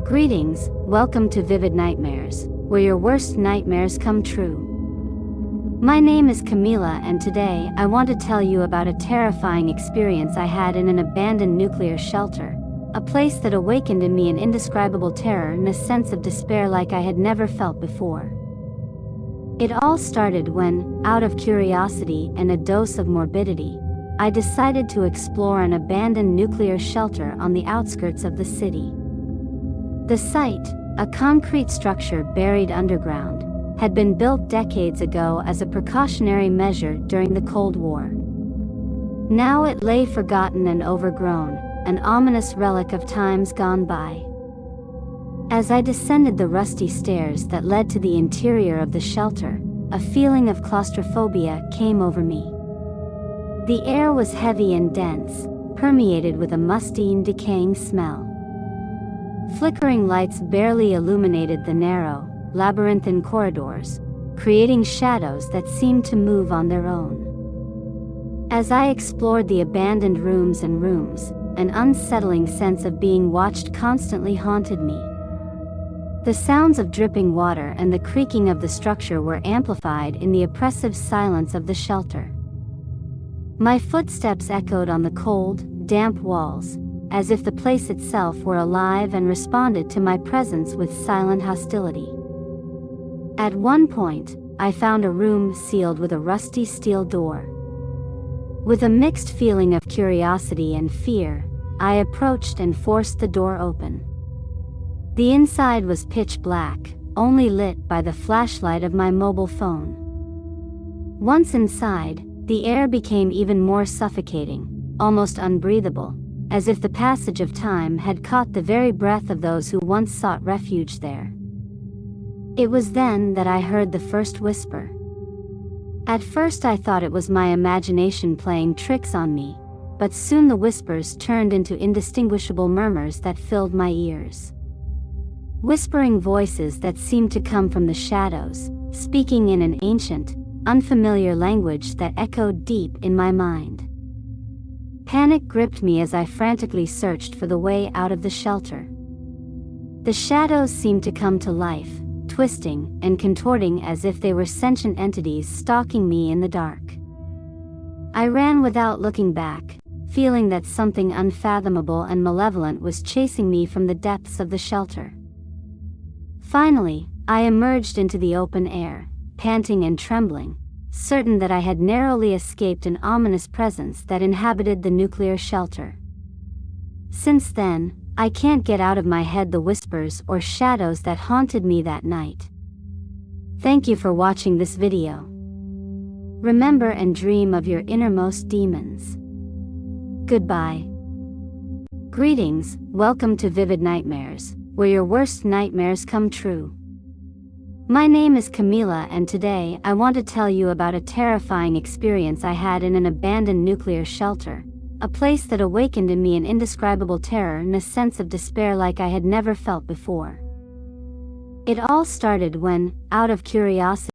Greetings, welcome to Vivid Nightmares, where your worst nightmares come true. My name is Camila, and today I want to tell you about a terrifying experience I had in an abandoned nuclear shelter, a place that awakened in me an indescribable terror and a sense of despair like I had never felt before. It all started when, out of curiosity and a dose of morbidity, I decided to explore an abandoned nuclear shelter on the outskirts of the city. The site, a concrete structure buried underground, had been built decades ago as a precautionary measure during the Cold War. Now it lay forgotten and overgrown, an ominous relic of times gone by. As I descended the rusty stairs that led to the interior of the shelter, a feeling of claustrophobia came over me. The air was heavy and dense, permeated with a musty and decaying smell. Flickering lights barely illuminated the narrow, labyrinthine corridors, creating shadows that seemed to move on their own. As I explored the abandoned rooms, an unsettling sense of being watched constantly haunted me. The sounds of dripping water and the creaking of the structure were amplified in the oppressive silence of the shelter. My footsteps echoed on the cold, damp walls, as if the place itself were alive and responded to my presence with silent hostility. At one point, I found a room sealed with a rusty steel door. With a mixed feeling of curiosity and fear, I approached and forced the door open. The inside was pitch black, only lit by the flashlight of my mobile phone. Once inside, the air became even more suffocating, almost unbreathable, as if the passage of time had caught the very breath of those who once sought refuge there. It was then that I heard the first whisper. At first I thought it was my imagination playing tricks on me, but soon the whispers turned into indistinguishable murmurs that filled my ears. Whispering voices that seemed to come from the shadows, speaking in an ancient, unfamiliar language that echoed deep in my mind. Panic gripped me as I frantically searched for the way out of the shelter. The shadows seemed to come to life, twisting and contorting as if they were sentient entities stalking me in the dark. I ran without looking back, feeling that something unfathomable and malevolent was chasing me from the depths of the shelter. Finally, I emerged into the open air, panting and trembling, certain that I had narrowly escaped an ominous presence that inhabited the nuclear shelter. Since then, I can't get out of my head the whispers or shadows that haunted me that night. Thank you for watching this video. Remember and dream of your innermost demons. Goodbye. Greetings, welcome to Vivid Nightmares, where your worst nightmares come true. My name is Camila, and today I want to tell you about a terrifying experience I had in an abandoned nuclear shelter, a place that awakened in me an indescribable terror and a sense of despair like I had never felt before. It all started when, out of curiosity,